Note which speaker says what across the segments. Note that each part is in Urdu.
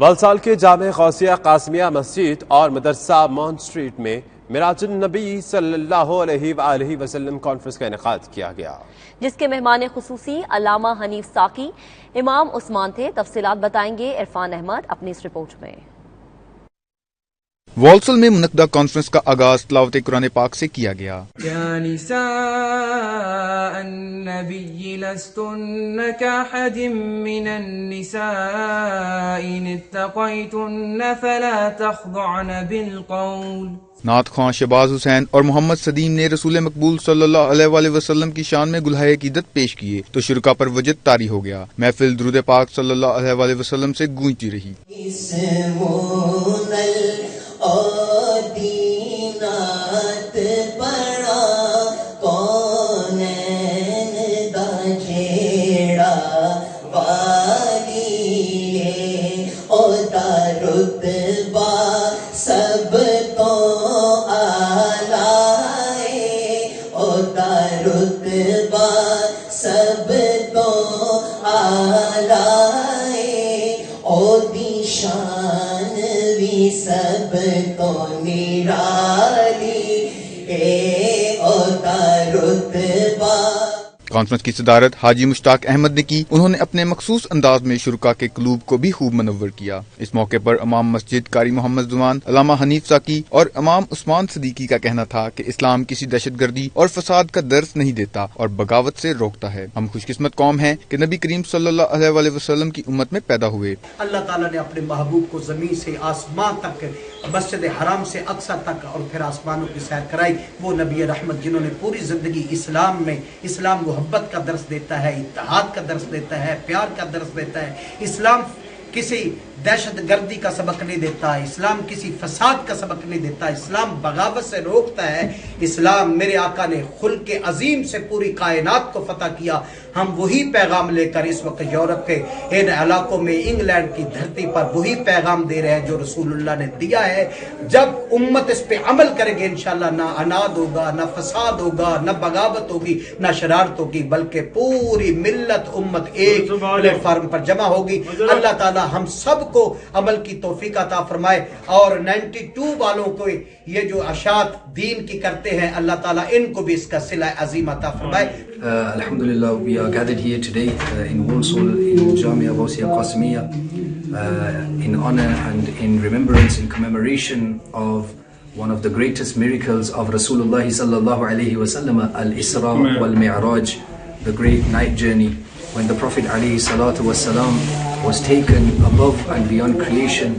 Speaker 1: والسال کے جامع غوثیہ قاسمیہ مسجد اور مدرسہ مون اسٹریٹ میں معراج النبی صلی اللہ علیہ وآلہ وسلم کانفرنس کا انعقاد کیا گیا،
Speaker 2: جس کے مہمان خصوصی علامہ حنیف ساقی امام عثمان تھے۔ تفصیلات بتائیں گے عرفان احمد اپنی اس رپورٹ میں۔
Speaker 3: والسل میں منعقدہ کانفرنس کا آغاز تلاوت قرآن پاک سے کیا گیا۔
Speaker 4: یا نساء النبی لستن کاحد من النساء ان اتقیتن فلا تخضعن بالقول۔
Speaker 3: نعت خواں شہباز حسین اور محمد سدیم نے رسول مقبول صلی اللہ علیہ وآلہ وسلم کی شان میں گلہائے عقیدت پیش کیے تو شرکا پر وجد طاری ہو گیا۔ محفل درود پاک صلی اللہ علیہ وآلہ وسلم سے گونجتی رہی۔
Speaker 5: سب تو آلائے او دی شان بھی سب تو نرالی اے او دا رتبہ۔
Speaker 3: کانفرنس کی صدارت حاجی مشتاق احمد نے کی۔ انہوں نے اپنے مخصوص انداز میں شرکا کے قلوب کو بھی خوب منور کیا۔ اس موقع پر امام مسجد قاری محمد زمان، علامہ حنیف ساقی اور امام عثمان صدیقی کا کہنا تھا کہ اسلام کسی دہشت گردی اور فساد کا درس نہیں دیتا اور بغاوت سے روکتا ہے۔ ہم خوش قسمت قوم ہیں کہ نبی کریم صلی اللہ علیہ وآلہ وسلم کی امت میں پیدا ہوئے۔
Speaker 6: اللہ تعالیٰ نے اپنے محبوب کو زمین سے آسمان تک، مسجد حرام سے اقصی تک اور پھر آسمانوں کی سیر کرائی۔ وہ نبی رحمت جنہوں نے پوری زندگی اسلام میں، اسلام محبت کا درس دیتا ہے، اتحاد کا درس دیتا ہے، پیار کا درس دیتا ہے۔ اسلام کسی دہشت گردی کا سبق نہیں دیتا، اسلام کسی فساد کا سبق نہیں دیتا، اسلام بغاوت سے روکتا ہے۔ اسلام میرے آقا نے خلق عظیم سے پوری کائنات کو فتح کیا۔ ہم وہی پیغام لے کر اس وقت یورپ کے ان علاقوں میں، انگلینڈ کی دھرتی پر وہی پیغام دے رہے ہیں جو رسول اللہ نے دیا ہے۔ جب امت اس پہ عمل کرے گی انشاءاللہ نہ اناد ہوگا، نہ فساد ہوگا، نہ بغاوت ہوگی، نہ شرارت ہوگی، بلکہ پوری ملت امت ایک پلیٹ فارم پر جمع ہوگی۔ اللہ تعالی ہم سب کو عمل کی توفیق عطا فرمائے، اور 92 والوں کو یہ جو اشاعت دین کی کرتے ہیں اللہ تعالیٰ ان کو بھی اس کا صلہ عظیم عطا فرمائے۔
Speaker 7: Alhamdulillah, we are gathered here today in Walsall in Jamia Ghawthiyya Qasimiya in honor and in remembrance, in commemoration of one of the greatest miracles of Rasulullah sallallahu alayhi wa sallam, al-Isra wal-Mi'raj, the great night journey, when the Prophet alayhi salatu was salam was taken above and beyond creation,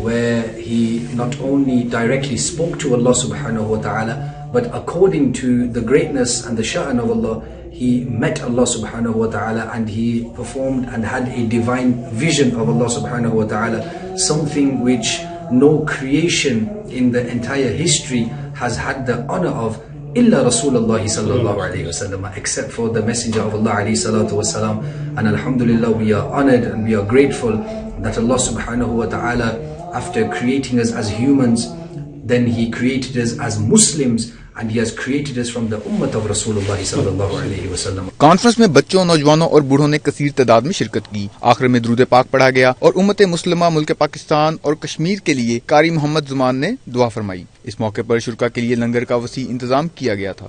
Speaker 7: where he not only directly spoke to Allah subhanahu wa ta'ala, but according to the greatness and the sha'an of Allah, he met Allah subhanahu wa ta'ala and he performed and had a divine vision of Allah subhanahu wa ta'ala, something which no creation in the entire history has had the honor of illa Rasulullah sallallahu alayhi wa sallam, except for the Messenger of Allah alayhi salatu wa salam. And alhamdulillah, we are honored and we are grateful that Allah subhanahu wa ta'ala, after creating us as humans, then he created us as Muslims, and he has created us from the ummah of Rasulullah sallallahu alayhi wa sallam.
Speaker 3: Conference میں بچوں، نوجوانوں اور بوڑھوں نے کثیر تعداد میں شرکت کی۔ آخر میں درود پاک پڑھا گیا اور امت مسلمہ ملک پاکستان اور کشمیر کے لیے قاری محمد زمان نے دعا فرمائی۔ اس موقع پر شرکا کے لیے لنگر کا وسیع انتظام کیا گیا تھا۔